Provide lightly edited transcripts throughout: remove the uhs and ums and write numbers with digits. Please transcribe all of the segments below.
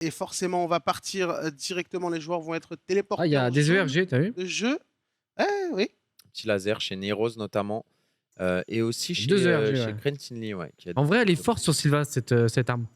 Et forcément, on va partir directement. Les joueurs vont être Ah, il téléportés y a en des zone ERG, t'as vu? de jeu. Eh oui. Petit laser chez Neros notamment. Et aussi 2 ERG, chez ouais. Crentinly, ouais, qui a En vrai, elle est décidé de forte prendre. sur Sylvain, cette arme.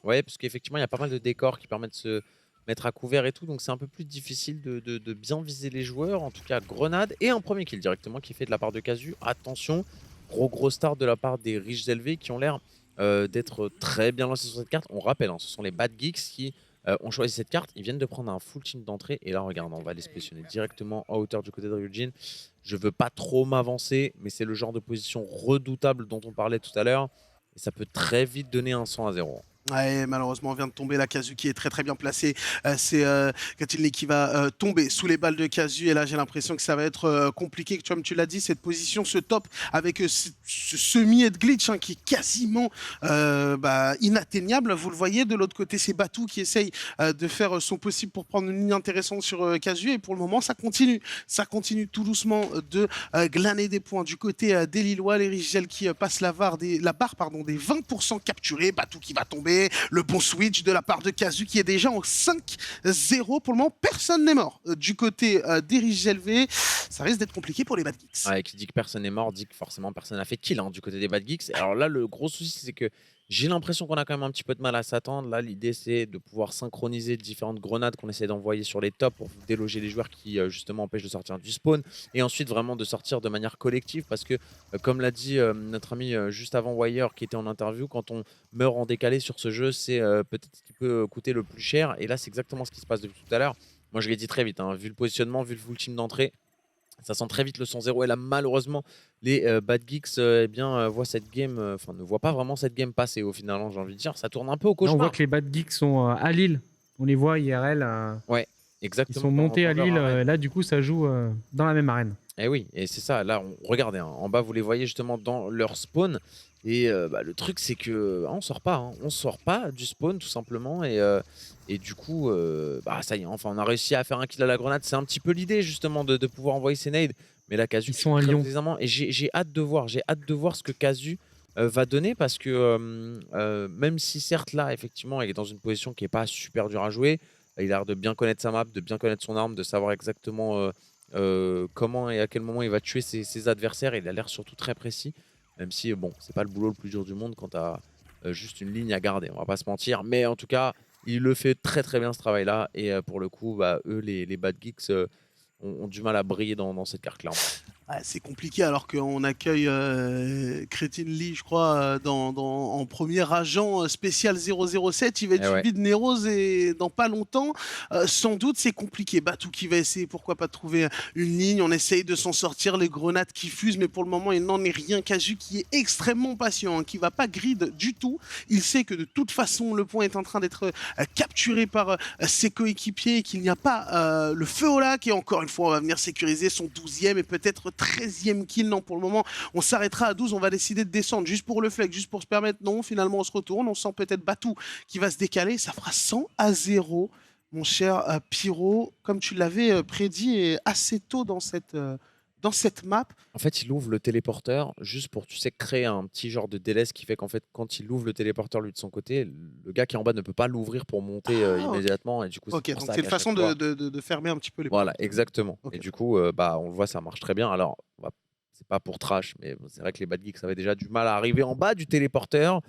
Ouais, parce qu'effectivement, il y a pas mal de décors qui permettent de se mettre à couvert et tout, donc c'est un peu plus difficile de bien viser les joueurs. En tout cas, grenade et un premier kill directement qui est fait de la part de Casu. Attention, gros start de la part des riches élevés qui ont l'air d'être très bien lancés sur cette carte. On rappelle, hein, ce sont les Bad Geeks qui ont choisi cette carte. Ils viennent de prendre un full team d'entrée. Et là, regarde, on va les positionner directement en hauteur du côté de Ryujin. Je veux pas trop m'avancer, mais c'est le genre de position redoutable dont on parlait tout à l'heure. Et ça peut très vite donner un 100-0. Ouais, malheureusement, on vient de tomber. La Casu qui est très bien placée. C'est Katilny qui va tomber sous les balles de Casu. Et là, j'ai l'impression que ça va être compliqué. Comme tu l'as dit, cette position, ce top avec ce semi-head glitch qui est quasiment inatteignable. Vous le voyez, de l'autre côté, c'est Batou qui essaye de faire son possible pour prendre une ligne intéressante sur Casu. Et pour le moment, ça continue. Ça continue tout doucement de glaner des points. Du côté des Lillois, les Rigel qui passent la barre des 20% capturés. Batou qui va tomber. Le bon switch de la part de Casu qui est déjà en 5-0. Pour le moment, personne n'est mort. Du côté d'Erich Gelvé, ça risque d'être compliqué pour les Bad Geeks. Ouais, qui dit que personne n'est mort, dit que forcément personne n'a fait kill du côté des Bad Geeks. Alors là, le gros souci, c'est que j'ai l'impression qu'on a quand même un petit peu de mal à s'attendre. Là, l'idée, c'est de pouvoir synchroniser différentes grenades qu'on essaie d'envoyer sur les tops pour déloger les joueurs qui, justement, empêchent de sortir du spawn. Et ensuite, vraiment de sortir de manière collective. Parce que, comme l'a dit notre ami juste avant Wire, qui était en interview, quand on meurt en décalé sur ce jeu, c'est peut-être ce qui peut coûter le plus cher. Et là, c'est exactement ce qui se passe depuis tout à l'heure. Moi, je l'ai dit très vite, vu le positionnement, vu le full team d'entrée. Ça sent très vite le 100-0 et là malheureusement les Bad Geeks voient cette game, ne voient pas vraiment cette game passer au final, j'ai envie de dire. Ça tourne un peu au Là, on voit cauchemar. que les Bad Geeks sont à Lille. On les voit IRL. Ouais, Ils exactement. sont montés à Dans leur Lille. arène. Là, du coup, ça joue dans la même arène. Et oui, et c'est ça. Là, regardez, en bas, vous les voyez justement dans leur spawn. Et le truc, c'est que on sort pas. On sort pas du spawn, tout simplement. Et du coup, ça y est, enfin, on a réussi à faire un kill à la grenade. C'est un petit peu l'idée, justement, de pouvoir envoyer ces nades. Mais là, Casu Ils sont à très Lyon. plaisamment. Et j'ai hâte de voir. J'ai hâte de voir ce que Casu va donner. Parce que même si, certes, là, effectivement, il est dans une position qui n'est pas super dure à jouer, il a l'air de bien connaître sa map, de bien connaître son arme, de savoir exactement comment et à quel moment il va tuer ses adversaires. Il a l'air surtout très précis, même si bon, c'est pas le boulot le plus dur du monde quand tu as juste une ligne à garder, on va pas se mentir. Mais en tout cas, il le fait très bien ce travail-là. Et pour le coup, eux, les Bad Geeks, ont du mal à briller dans cette carte, clairement. Ouais, c'est compliqué alors qu'on accueille Crétine Lee, je crois, en premier agent spécial 007. Il va être Eh ouais. suivi de Neros et dans pas longtemps. Sans doute, c'est compliqué. Batou qui va essayer, pourquoi pas, de trouver une ligne. On essaye de s'en sortir, les grenades qui fusent, mais pour le moment, il n'en est rien. Casu qui est extrêmement patient, qui va pas grid du tout. Il sait que de toute façon, le point est en train d'être capturé par ses coéquipiers et qu'il n'y a pas le feu au lac. Et encore une fois, on va venir sécuriser son 12e et peut-être 13e kill. Non, pour le moment, on s'arrêtera à 12. On va décider de descendre juste pour le flex, juste pour se permettre. Non, finalement, on se retourne. On sent peut-être Batou qui va se décaler. Ça fera 100-0, mon cher Pyro. Comme tu l'avais prédit et assez tôt dans cette map. En fait, il ouvre le téléporteur juste pour, tu sais, créer un petit genre de délai, ce qui fait qu'en fait, quand il ouvre le téléporteur, lui, de son côté, le gars qui est en bas ne peut pas l'ouvrir pour monter immédiatement. Et du coup, Ok, c'est pour donc ça c'est une qu'à chaque façon fois... de fermer un petit peu les Voilà, portes. exactement. Ok. Et du coup, on le voit, ça marche très bien. Alors, c'est pas pour trash, mais c'est vrai que les Bad Geeks avaient déjà du mal à arriver en bas du téléporteur,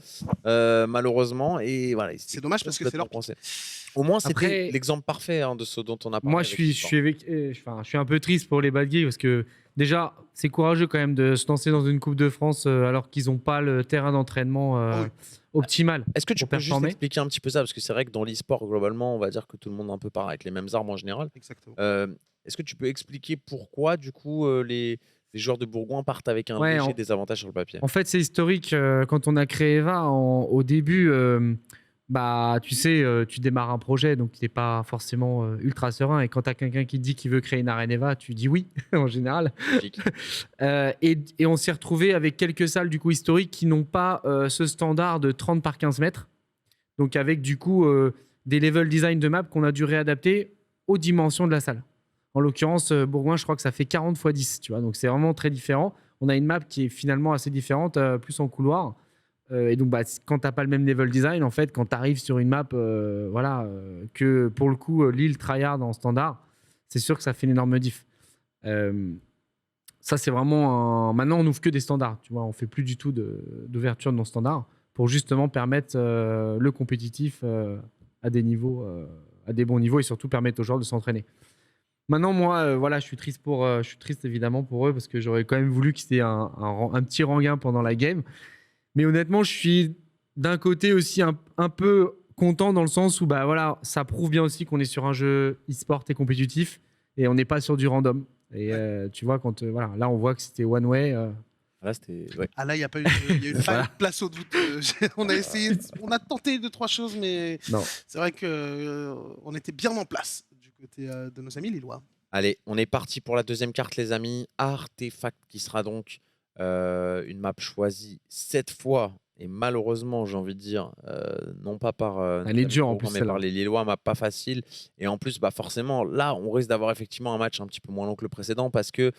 malheureusement. Et voilà, C'est dommage parce que c'est leur coincé. Au moins, c'était Après, l'exemple parfait de ce dont on a parlé. moi, je suis un peu triste pour les Bad Geeks parce que déjà, c'est courageux quand même de se lancer dans une Coupe de France alors qu'ils n'ont pas le terrain d'entraînement Oui. optimal. Est-ce que tu pour peux juste performer. expliquer un petit peu ça? Parce que c'est vrai que dans l'e-sport, globalement, on va dire que tout le monde un peu part avec les mêmes armes en général. Exactement. Est-ce que tu peux expliquer pourquoi, du coup, les joueurs de Bourgoin partent avec un Ouais, léger désavantage sur le papier? En fait, c'est historique. Quand on a créé Eva, au début, tu sais, tu démarres un projet, donc tu n'es pas forcément ultra serein. Et quand tu as quelqu'un qui te dit qu'il veut créer une arène Eva, tu dis oui, en général. Logique. Et on s'est retrouvé avec quelques salles du coup historiques qui n'ont pas ce standard de 30 par 15 mètres. Donc avec du coup des level design de map qu'on a dû réadapter aux dimensions de la salle. En l'occurrence, Bourgoin, je crois que ça fait 40 x 10, tu vois. Donc c'est vraiment très différent. On a une map qui est finalement assez différente, plus en couloir. Et donc, quand tu n'as pas le même level design, en fait, quand tu arrives sur une map que pour le coup, Lille tryhard en standard, c'est sûr que ça fait une énorme diff. Ça, c'est vraiment Maintenant, on n'ouvre que des standards. Tu vois, on ne fait plus du tout d'ouverture de non-standard pour justement permettre le compétitif à des bons niveaux et surtout permettre aux joueurs de s'entraîner. Maintenant, moi, je suis triste évidemment pour eux parce que j'aurais quand même voulu que c'était un petit ranguin pendant la game. Mais honnêtement, je suis d'un côté aussi un peu content dans le sens où ça prouve bien aussi qu'on est sur un jeu e-sport et compétitif et on n'est pas sur du random. Et tu vois, là, on voit que c'était one way. Là, c'était. Ouais. Ah là, il y a pas eu de place au doute. On a essayé, on a tenté 2-3 choses, mais Non. c'est vrai que on était bien en place du côté de nos amis lillois. Allez, on est parti pour la deuxième carte, les amis. Artefact, qui sera donc une map choisie 7 fois. Et malheureusement, j'ai envie de dire, non pas par Elle est dure en plus, mais par les Lillois, map pas facile. Et en plus, forcément, là, on risque d'avoir effectivement un match un petit peu moins long que le précédent parce que,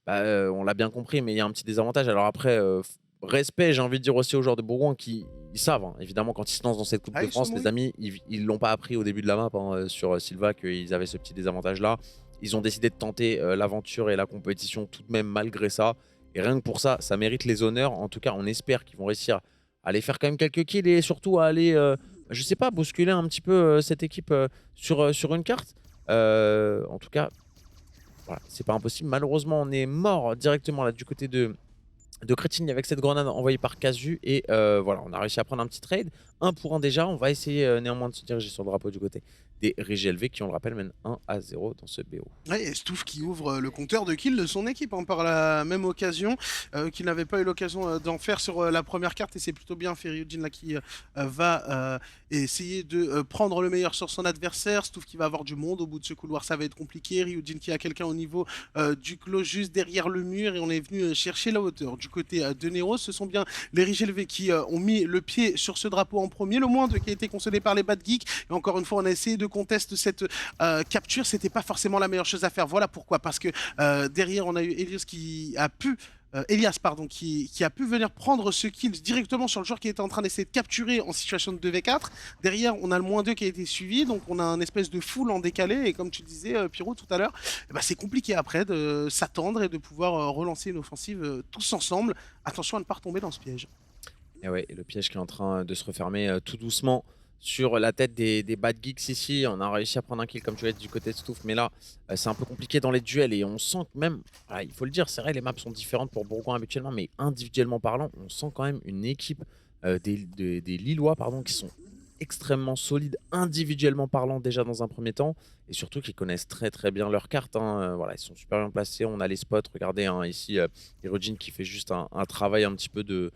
on l'a bien compris, mais il y a un petit désavantage. Alors après, respect, j'ai envie de dire aussi aux joueurs de Bourgoin qui ils savent, hein, évidemment, quand ils se lancent dans cette Coupe de France, les amis, ils l'ont pas appris au début de la map sur Silva qu'ils avaient ce petit désavantage-là. Ils ont décidé de tenter l'aventure et la compétition tout de même malgré ça. Et rien que pour ça, ça mérite les honneurs. En tout cas, on espère qu'ils vont réussir à aller faire quand même quelques kills et surtout à aller, je sais pas, bousculer un petit peu cette équipe sur une carte. En tout cas, voilà, c'est pas impossible. Malheureusement, on est mort directement là du côté de Crétigny avec cette grenade envoyée par Casu. Et voilà, on a réussi à prendre un petit trade. 1 pour 1 déjà. On va essayer néanmoins de se diriger sur le drapeau du côté des Régie LV qui, on le rappelle, mènent 1-0 dans ce BO. Ouais, et Stouff qui ouvre le compteur de kills de son équipe par la même occasion, qu'il n'avait pas eu l'occasion d'en faire sur la première carte. Et c'est plutôt bien fait Ryujin là qui va essayer de prendre le meilleur sur son adversaire. Stouff qui va avoir du monde au bout de ce couloir, ça va être compliqué. Ryujin qui a quelqu'un au niveau du clos juste derrière le mur et on est venu chercher la hauteur. Du côté de Nero, ce sont bien les Régie LV qui ont mis le pied sur ce drapeau en premier, le moins qui a été consolé par les Bad Geeks. Et encore une fois, on a essayé de contester cette capture, c'était pas forcément la meilleure chose à faire. Voilà pourquoi, parce que derrière on a eu Elias qui a pu qui a pu venir prendre ce kill directement sur le joueur qui était en train d'essayer de capturer en situation de 2v4. Derrière, on a le -2 qui a été suivi, donc on a un espèce de full en décalé. Et comme tu disais, Pyro, tout à l'heure, c'est compliqué après de s'attendre et de pouvoir relancer une offensive tous ensemble. Attention à ne pas retomber dans ce piège. Et ouais, et le piège qui est en train de se refermer tout doucement sur la tête des Bad Geeks ici. On a réussi à prendre un kill, comme tu l'as dit, du côté de Stouff, mais là, c'est un peu compliqué dans les duels et on sent que même, voilà, il faut le dire, c'est vrai, les maps sont différentes pour Bourgoin habituellement, mais individuellement parlant, on sent quand même une équipe des Lillois qui sont extrêmement solides individuellement parlant déjà dans un premier temps et surtout qui connaissent très très bien leurs cartes. Voilà, ils sont super bien placés, on a les spots, regardez ici, Hirojin qui fait juste un travail un petit peu de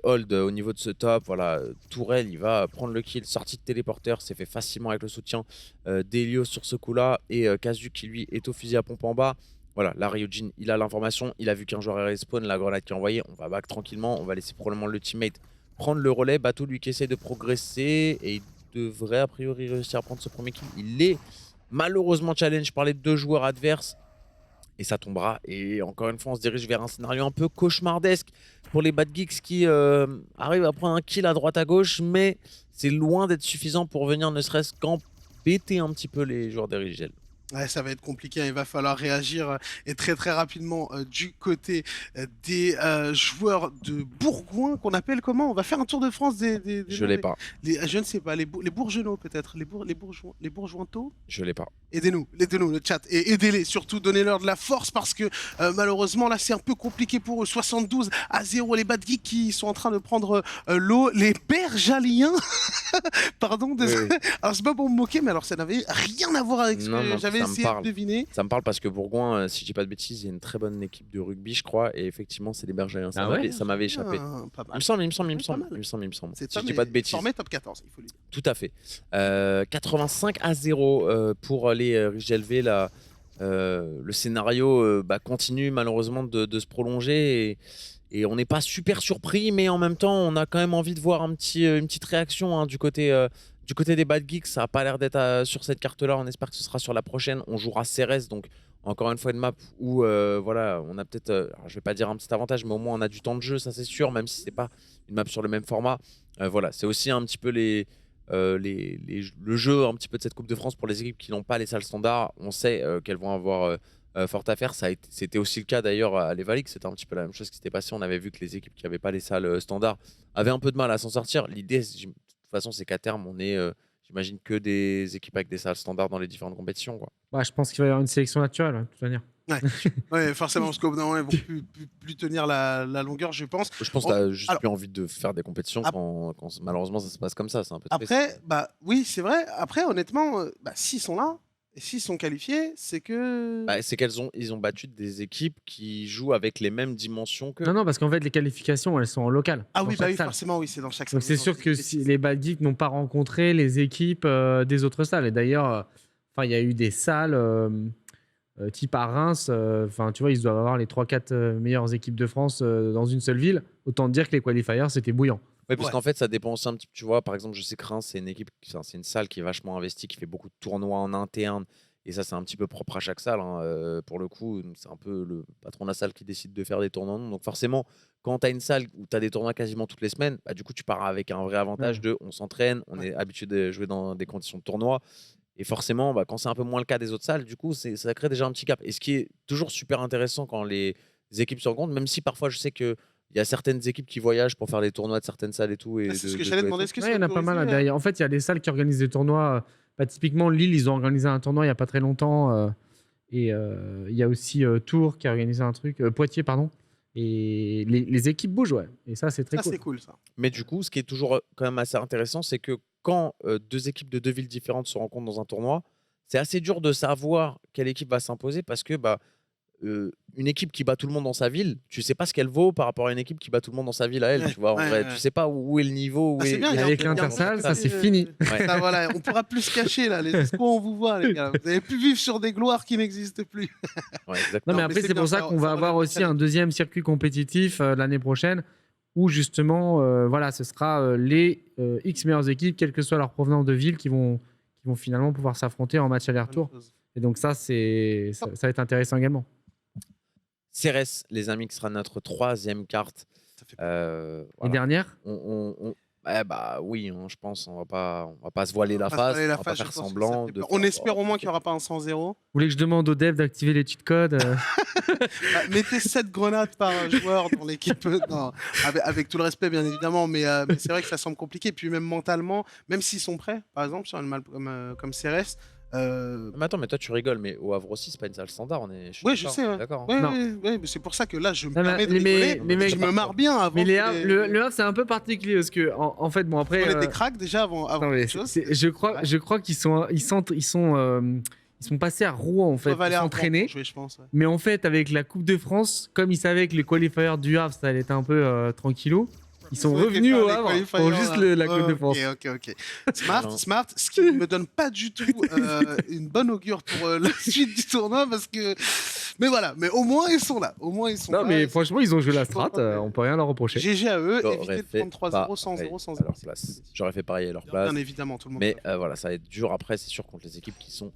hold au niveau de ce top. Voilà, Tourelle, il va prendre le kill, sortie de téléporteur, c'est fait facilement avec le soutien d'Elios sur ce coup-là et Casu qui lui est au fusil à pompe en bas. Voilà, là Ryujin, il a l'information, il a vu qu'un joueur est respawn, la grenade qui est envoyée, on va back tranquillement, on va laisser probablement le teammate prendre le relais. Batou lui qui essaie de progresser et il devrait a priori réussir à prendre ce premier kill. Il est malheureusement challenge par les 2 joueurs adverses. Et ça tombera. Et encore une fois, on se dirige vers un scénario un peu cauchemardesque pour les Bad Geeks qui arrivent à prendre un kill à droite à gauche. Mais c'est loin d'être suffisant pour venir ne serait-ce qu'embêter un petit peu les joueurs des Rigel. Ouais, ça va être compliqué, il va falloir réagir et très très rapidement du côté des joueurs de Bourgoin qu'on appelle comment? On va faire un tour de France des Je l'ai pas. Je ne sais pas, les Bourgeois peut-être, les Bourgeois. Je l'ai pas. Aidez-nous, le chat, et aidez-les, surtout donnez-leur de la force parce que malheureusement là c'est un peu compliqué pour eux. 72-0, les Bad Geeks qui sont en train de prendre l'eau, les Bergaliens, pardon, désolé. Oui. Alors c'est pas pour me moquer, mais alors ça n'avait rien à voir avec ce que j'avais essayé de deviner. Ça me parle parce que Bourgoin, si je dis pas de bêtises, il y a une très bonne équipe de rugby, je crois, et effectivement c'est les Bergaliens. Ça m'avait échappé. Il me semble. Si je dis pas de bêtises. Formé top 14, il faut le dire. Tout à fait. 85-0 pour les Riges LV. Là, le scénario continue malheureusement de se prolonger et on n'est pas super surpris, mais en même temps on a quand même envie de voir une petite réaction du côté des Bad Geeks. Ça n'a pas l'air d'être sur cette carte là, on espère que ce sera sur la prochaine. On jouera Cérès, donc encore une fois une map où voilà, on a peut-être, alors je vais pas dire un petit avantage, mais au moins on a du temps de jeu, ça c'est sûr, même si c'est pas une map sur le même format. Voilà, c'est aussi un petit peu le jeu un petit peu de cette Coupe de France pour les équipes qui n'ont pas les salles standards. On sait qu'elles vont avoir fort à faire. C'était aussi le cas d'ailleurs à l'Evalix, c'était un petit peu la même chose qui s'était passé. On avait vu que les équipes qui n'avaient pas les salles standards avaient un peu de mal à s'en sortir. L'idée, de toute façon, c'est qu'à terme, on ait, j'imagine, que des équipes avec des salles standards dans les différentes compétitions, quoi. Bah, je pense qu'il va y avoir une sélection naturelle, de toute manière. Ouais, forcément, parce qu'au bout d'un moment, ils vont plus tenir la longueur, je pense. Je pense que tu as juste plus envie de faire des compétitions quand malheureusement ça se passe comme ça. C'est un peu triste. Après, bah oui, c'est vrai. Après, honnêtement, s'ils sont là et s'ils sont qualifiés, c'est que. Bah, c'est ils ont battu des équipes qui jouent avec les mêmes dimensions que. Non, parce qu'en fait, les qualifications, elles sont en local. Ah dans oui, chaque oui, salle. forcément, oui, c'est dans chaque Donc salle. c'est sûr que si les Bad Geeks n'ont pas rencontré les équipes des autres salles. Et d'ailleurs, il y a eu des salles type à Reims. Enfin, tu vois, ils doivent avoir les 3-4 meilleures équipes de France dans une seule ville. Autant dire que les qualifiers, c'était bouillant. Oui, parce qu'en fait, ça dépend aussi un petit peu. Tu vois, par exemple, je sais que Reims, c'est une équipe, c'est une salle qui est vachement investie, qui fait beaucoup de tournois en interne. Et ça, c'est un petit peu propre à chaque salle, hein. Pour le coup, c'est un peu le patron de la salle qui décide de faire des tournois. Donc forcément, quand tu as une salle où tu as des tournois quasiment toutes les semaines, bah, du coup, tu pars avec un vrai avantage de on s'entraîne, on est habitué de jouer dans des conditions de tournoi. Et forcément, bah, quand c'est un peu moins le cas des autres salles, du coup, ça crée déjà un petit gap. Et ce qui est toujours super intéressant quand les équipes se rencontrent, même si parfois je sais qu'il y a certaines équipes qui voyagent pour faire des tournois de certaines salles et tout. Et C'est ce que j'allais demander. Est-ce que il y en a pas mal derrière. En fait, il y a des salles qui organisent des tournois. Typiquement, Lille, ils ont organisé un tournoi il n'y a pas très longtemps. Et il y a aussi Tours qui a organisé un truc. Poitiers, pardon. Et les équipes bougent, ouais. Et ça, c'est très cool. C'est cool, ça. Mais du coup, ce qui est toujours quand même assez intéressant, c'est que quand deux équipes de deux villes différentes se rencontrent dans un tournoi, c'est assez dur de savoir quelle équipe va s'imposer parce que une équipe qui bat tout le monde dans sa ville, tu sais pas ce qu'elle vaut par rapport à une équipe qui bat tout le monde dans sa ville à elle. Tu vois, en vrai, tu sais pas où est le niveau. C'est bien, avec l'intersalle, ça c'est fini. Ça, voilà, on pourra plus se cacher là. Les escrocs, on vous voit, les gars. Vous avez pu vivre sur des gloires qui n'existent plus. Ouais, non, mais après, c'est pour ça qu'on va avoir aussi un deuxième circuit compétitif l'année prochaine où justement, voilà, ce sera les X meilleures équipes, quelle que soit leur provenance de ville, qui vont finalement pouvoir s'affronter en match aller-retour. Et donc ça va être intéressant également. Cérès, les amis, qui sera notre troisième carte. Voilà. Et dernière oui, hein, je pense. On va pas se voiler la face. On va pas faire semblant. On espère au moins qu'il n'y aura pas un 100-0. Vous voulez que je demande aux devs d'activer les cheat codes Mettez 7 grenades par joueur dans l'équipe. Non, avec tout le respect, bien évidemment. Mais c'est vrai que ça semble compliqué. Puis même mentalement, même s'ils sont prêts, par exemple, sur une map comme Cérès. Mais attends, mais toi tu rigoles, mais au Havre aussi c'est pas une salle standard, Oui, je sais. D'accord. Oui, mais c'est pour ça que là je me permets de rigoler, mais je me marre bien avant. Mais le Havre c'est un peu particulier parce que en fait bon après. On a des cracks déjà avant. Je crois qu'ils sont passés à Rouen en fait pour s'entraîner. Mais en fait avec la Coupe de France, comme ils savaient que les qualifiers du Havre ça allait être un peu tranquillo. Ils sont revenus au Havre pour juste la Coupe de France. Ok. Smart, ce qui ne me donne pas du tout une bonne augure pour la suite du tournoi parce que. Mais voilà, mais au moins ils sont là. Non, mais franchement, ils ont joué la strat, on peut rien leur reprocher. GG à eux, éviter de prendre 3-0, 100-0, sans leur place. J'aurais fait pareil à leur place. Bien évidemment, tout le monde. Mais voilà, ça va être dur après, c'est sûr, contre les équipes qui sont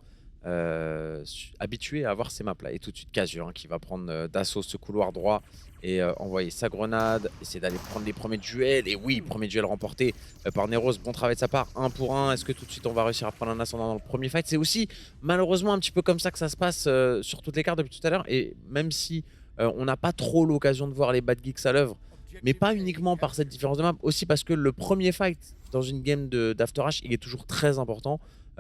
habituées à avoir ces maps-là. Et tout de suite, Casur qui va prendre d'assaut ce couloir droit et envoyer sa grenade, essayer d'aller prendre les premiers duels. Et oui, premier duel remporté par Neros. Bon travail de sa part, 1 pour 1. Est-ce que tout de suite on va réussir à prendre un ascendant dans le premier fight? C'est aussi malheureusement un petit peu comme ça que ça se passe sur toutes les cartes depuis tout à l'heure. Et même si on n'a pas trop l'occasion de voir les Bad Geeks à l'œuvre, mais pas uniquement par cette différence de map, aussi parce que le premier fight dans une game d'After H, il est toujours très important.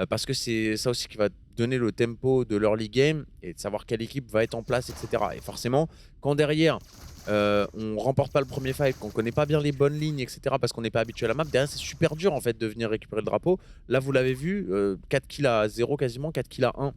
Parce que c'est ça aussi qui va donner le tempo de l'early game et de savoir quelle équipe va être en place, etc. Et forcément, quand derrière, on remporte pas le premier fight, qu'on connaît pas bien les bonnes lignes, etc. parce qu'on n'est pas habitué à la map, derrière c'est super dur en fait de venir récupérer le drapeau. Là, vous l'avez vu, 4 kills à 0 quasiment, 4 kills à 1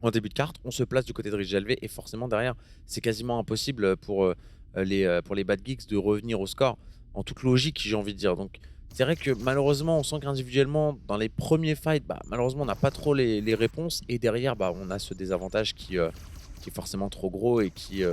en début de carte. On se place du côté de Rich Gelvé et forcément derrière, c'est quasiment impossible pour les Bad Geeks de revenir au score en toute logique, j'ai envie de dire. Donc c'est vrai que malheureusement, on sent qu'individuellement, dans les premiers fights, malheureusement, on n'a pas trop les réponses. Et derrière, on a ce désavantage qui qui est forcément trop gros et qui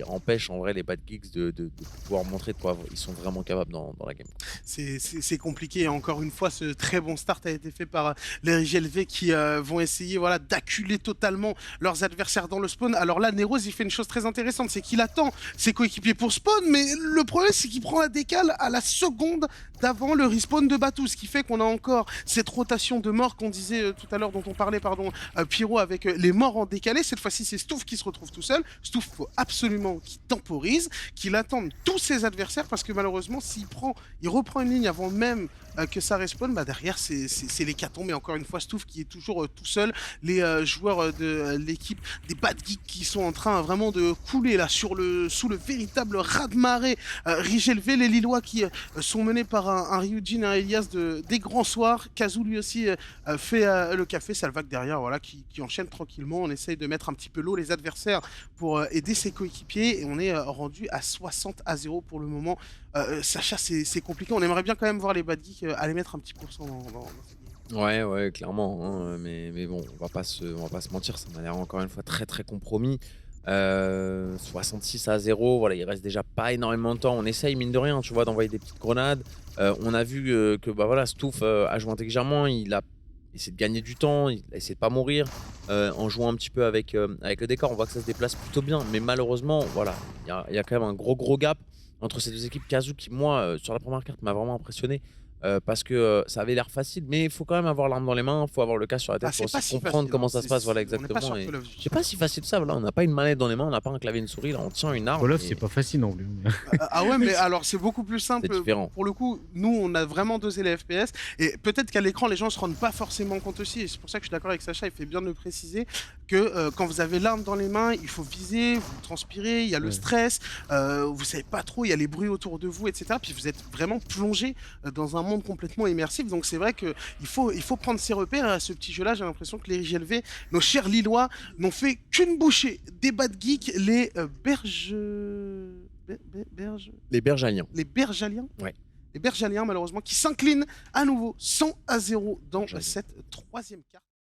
empêche en vrai les bad geeks de pouvoir montrer de quoi ils sont vraiment capables dans la game. C'est compliqué. Et encore une fois, ce très bon start a été fait par les RGLV qui vont essayer voilà, d'acculer totalement leurs adversaires dans le spawn. Alors là, Neros, il fait une chose très intéressante, c'est qu'il attend ses coéquipiers pour spawn, mais le problème, c'est qu'il prend la décale à la seconde d'avant le respawn de Batou, ce qui fait qu'on a encore cette rotation de morts qu'on disait tout à l'heure, dont on parlait, pardon, Pyro, avec les morts en décalé. Cette fois-ci, c'est Stouff qui se retrouve tout seul. Stouff, faut absolument qu'il temporise, qu'il attende tous ses adversaires, parce que malheureusement, il reprend une ligne avant même que ça respawn, bah derrière, c'est l'hécatombe. Mais encore une fois, Stouff qui est toujours tout seul. Les joueurs de l'équipe des Bad Geeks qui sont en train vraiment de couler là sous le véritable raz-de-marée. Rigelv, les Lillois qui sont menés par un Ryujin et un Elias des grands soirs. Kazoo lui aussi fait le café. Salvac derrière, voilà, qui enchaîne tranquillement. On essaye de mettre un petit peu l'eau les adversaires pour aider ses coéquipiers. Et on est rendu à 60-0 pour le moment. Sacha, c'est compliqué. On aimerait bien quand même voir les Bad Geeks aller mettre un petit pourcent dans cette game. Ouais, clairement, hein, mais bon, on va pas se mentir, ça m'a l'air encore une fois très très compromis. 66-0, voilà, il reste déjà pas énormément de temps. On essaye, mine de rien, tu vois, d'envoyer des petites grenades. On a vu que bah, voilà, Stouff a joué intelligemment, il a essayé de gagner du temps, il a essayé de pas mourir. En jouant un petit peu avec le décor, on voit que ça se déplace plutôt bien, mais malheureusement, voilà, il y a quand même un gros gap entre ces deux équipes. Kazoo qui, moi, sur la première carte, m'a vraiment impressionné. Parce que ça avait l'air facile, mais il faut quand même avoir l'arme dans les mains, il faut avoir le casque sur la tête Ah, pour c'est pas aussi si comprendre facile, comment hein. ça se passe, voilà On n'est pas exactement. sur Et Call of Duty. c'est pas si facile ça, là, on n'a pas une manette dans les mains, on n'a pas un clavier, une souris, là on tient une arme. Call of, et c'est pas facile non plus. Ah ouais, mais alors c'est beaucoup plus simple. C'est différent. Pour le coup, nous, on a vraiment dosé les FPS. Et peut-être qu'à l'écran, les gens se rendent pas forcément compte aussi. Et c'est pour ça que je suis d'accord avec Sacha, il fait bien de le préciser, que quand vous avez l'arme dans les mains, il faut viser, vous transpirez, il y a le Ouais. stress, vous savez pas trop, il y a les bruits autour de vous, etc. Puis vous êtes vraiment plongé dans un monde complètement immersif. Donc c'est vrai qu'il faut prendre ses repères. Et à ce petit jeu-là, j'ai l'impression que les RGLV, nos chers Lillois, n'ont fait qu'une bouchée des Bad Geeks, les Les Bergaliens. les Bergaliens. Ouais. Les Bergaliens, malheureusement, qui s'inclinent à nouveau 100-0 dans Bergaliens. cette troisième carte.